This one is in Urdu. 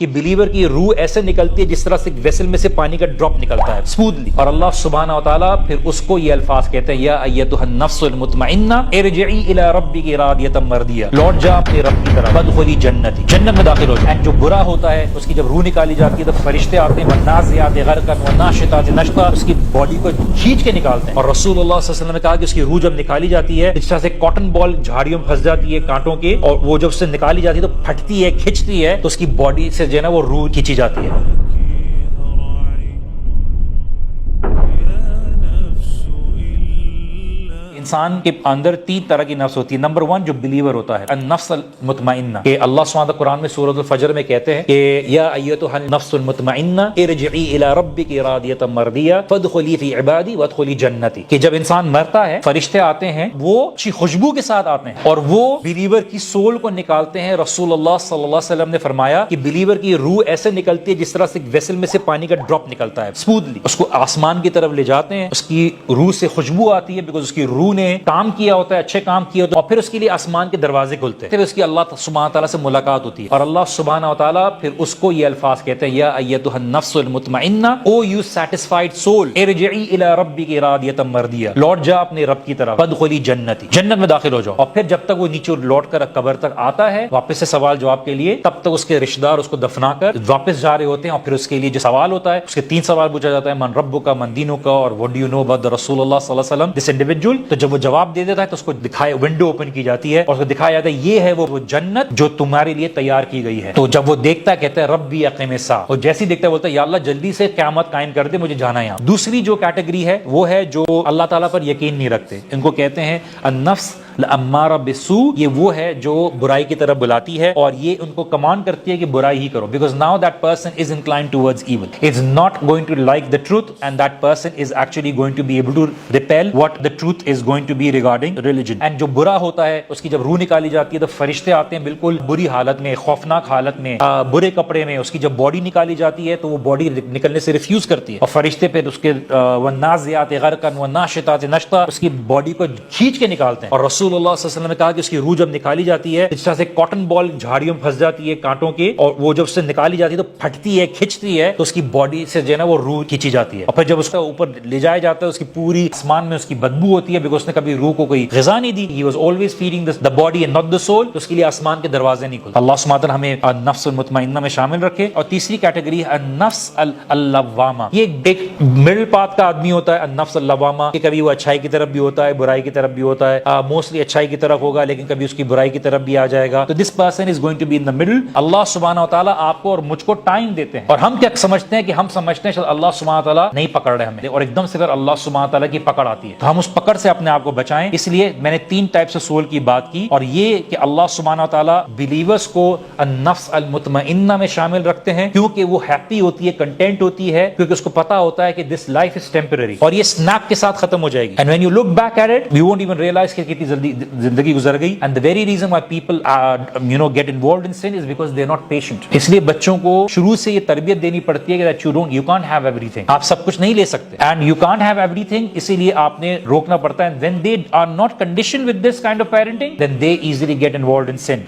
کہ بلیور کی روح ایسے نکلتی ہے جس طرح سے ویسل میں سے پانی کا ڈراپ نکلتا ہے اسموتھلی، اور اللہ سبحانہ و تعالیٰ پھر اس کو یہ الفاظ کہتے ہیں یا ایتھا النفس المطمئنہ ارجعی الی ربک راضیۃ مرضیہ، لوٹ جا اپنے رب کی طرف، فادخلی جنتی، جنت میں داخل ہو جا۔ اینڈ جو برا ہوتا ہے اس کی جب روح نکالی جاتی ہے تو فرشتے آتے ہیں والنازعات غرقا والناشطات نشطا، اس کی باڈی کو کھینچ کے نکالتے ہیں، اور رسول اللہ صلی اللہ علیہ وسلم نے کہا کہ اس کی روح جب نکالی جاتی ہے اس طرح سے کاٹن بال جھاڑیوں میں پھنس جاتی ہے کانٹوں کے، اور وہ جب سے نکالی جاتی ہے تو پھٹتی ہے، کھنچتی ہے، تو اس کی باڈی سے جو ہے نا وہ روح کھینچی جاتی ہے۔ انسان کے اندر تین طرح کی نفس ہوتی ہے۔ نمبر 1 جو بلیور ہوتا ہے النفس المطمئنہ، کہ اللہ سبحانہ قرآن میں سورۃ الفجر میں کہتے ہیں کہ یا ایتھا النفس المطمئنہ ارجعی الی ربک راضیۃ مرضیہ فادخلی فی عبادی وادخلی جنتی، کہ جب انسان مرتا ہے فرشتے آتے ہیں، وہ اچھی خوشبو کے ساتھ آتے ہیں اور وہ بلیور کی سول کو نکالتے ہیں۔ رسول اللہ صلی اللہ علیہ وسلم نے فرمایا کہ بلیور کی روح ایسے نکلتی ہے جس طرح سے ویسل میں سے پانی کا ڈراپ نکلتا ہے اسموتھلی، اس کو آسمان کی طرف لے جاتے ہیں، اس کی روح سے خوشبو آتی ہے بیکاز اس کی روح نے کام کیا ہوتا ہے، اچھے کام کیے ہوتے ہیں، اور پھر اس کے لیے آسمان کے دروازے کھلتے ہیں، پھر اس کی اللہ سبحانہ تعالیٰ سے ملاقات ہوتی ہے، اور اللہ سبحانہ تعالیٰ پھر اس کو یہ الفاظ کہتے ہیں یا ایتھا النفس المطمئنہ او یو سیٹسفائیڈ سول ارجعی الی ربک راضیۃ مرضیہ، لوٹ جا اپنے رب کی طرف، فادخلی جنتی، جنت میں داخل ہو جاؤ۔ اور پھر جب تک وہ نیچے لوٹ کر قبر تک آتا ہے واپس سے سوال جواب کے لیے، تب تک اس کے رشتہ دار اس کو دفنا کر واپس جا رہے ہوتے ہیں، اور پھر اس کے لیے جو سوال ہوتا ہے اس کے 3 سوال پوچھا جاتا ہے، من ربک من دینک اور what do you know about رسول اللہ صلی اللہ علیہ وسلم دس انڈیویجول۔ تو جب وہ جواب دے دیتا ہے تو اس کو دکھائے ونڈو اوپن کی جاتی ہے اور اس کو دکھایا جاتا ہے یہ ہے وہ جنت جو تمہارے لیے تیار کی گئی ہے۔ تو جب وہ دیکھتا ہے کہتا ہے ربی اقیم الساعہ، اور جیسے ہی دیکھتا ہے بولتا ہے یا اللہ جلدی سے قیامت قائم کر دے، مجھے جانا ہے یہاں۔ دوسری جو کیٹیگری ہے وہ ہے جو اللہ تعالیٰ پر یقین نہیں رکھتے، ان کو کہتے ہیں النفس الامارہ بالسوء، یہ وہ ہے جو برائی کی طرف بلاتی ہے اور یہ ان کو کمانڈ کرتی ہے کہ برائی ہی کرو، because now that person is inclined towards evil, is not going to like the truth, and that person is actually going to be able to repel what the truth is going to be regarding religion. And جو برا ہوتا ہے اس کی جب روح نکالی جاتی ہے تو فرشتے آتے ہیں بالکل بری حالت میں، خوفناک حالت میں، برے کپڑے میں، اس کی جب باڈی نکالی جاتی ہے تو وہ باڈی نکلنے سے ریفیوز کرتی ہے، اور فرشتے پھر اس کے والنازعات غرقا والناشطات نشطا، اس کی باڈی کو کھینچ کے نکالتے ہیں، اور رسول اللہ صلی اللہ علیہ وسلم نے کہا کہ اس کی روح جب نکالی جاتی ہے اس طرح سے کاٹن بال جھاڑیوں میں پھنس جاتی ہے کانٹوں کے، اور وہ جب سے نکالی جاتی ہے تو پھٹتی ہے، کھنچتی ہے، تو اس کی باڈی سے جو ہے نا وہ روح کھینچی جاتی ہے، اور پھر جب اس کا اوپر لے جایا جاتا ہے اس کی پوری آسمان میں اس کی بدبو ہوتی ہے بیکاز اس نے کبھی روح کو کوئی غذا نہیں دی، he was always feeding the body and not the soul، تو اس کے لیے آسمان کے دروازے نہیں کھلتے۔ اللہ سبحانہ ہمیں النفس المطمئنہ میں شامل رکھے۔ اور تیسری کیٹیگری ہے النفس اللوامہ، یہ ایک مڈل پاتھ کا آدمی ہوتا ہے النفس اللوامہ، کہ کبھی وہ اچھائی کی طرف بھی ہوتا ہے، برائی کی طرف بھی ہوتا ہے، موسٹلی اچھائی کی طرف ہوگا لیکن کبھی اس کی برائی کی طرف بھی آ جائے گا، تو this person is going to be in the middle. اللہ سبحانہ و تعالیٰ آپ کو اور مجھ کو ٹائم دیتے ہیں، اور ہم کیا سمجھتے ہیں کہ ہم سمجھتے ہیں شاید اللہ سبحانہ تعالیٰ نہیں پکڑ رہے ہمیں، اور ایک دم سے اگر اللہ سبحانہ تعالیٰ کی پکڑ آتی ہے تو ہم اس پکڑ سے اپنے آپ کو بچائیں۔ اس لیے میں نے 3 ٹائپ سے سول کی بات کی، اور یہ کہ اللہ سبحانہ تعالیٰ بلیورز کو النفس المطمئنہ میں شامل رکھتے ہیں کیونکہ وہ ہیپی ہوتی ہے، کنٹینٹ ہوتی ہے، کیونکہ اس کو پتا ہوتا ہے کہ دس لائف از ٹیمپرری اور یہ سنیپ کے ساتھ ختم ہو جائے گی، and when you look back at it you won't even realise کہ کتنی جلدی زندگی گزر گئی۔ And the very reason why people get involved in sin is because they are not patient۔ اس لیے بچوں کو شروع سے یہ تربیت دینی پڑتی ہے کہ you can't have everything، آپ سب کچھ نہیں لے سکتے، and you can't have everything، اسی لیے آپ نے روکنا پڑتا ہے، and when they are not conditioned with this kind of parenting then they easily get involved in sin۔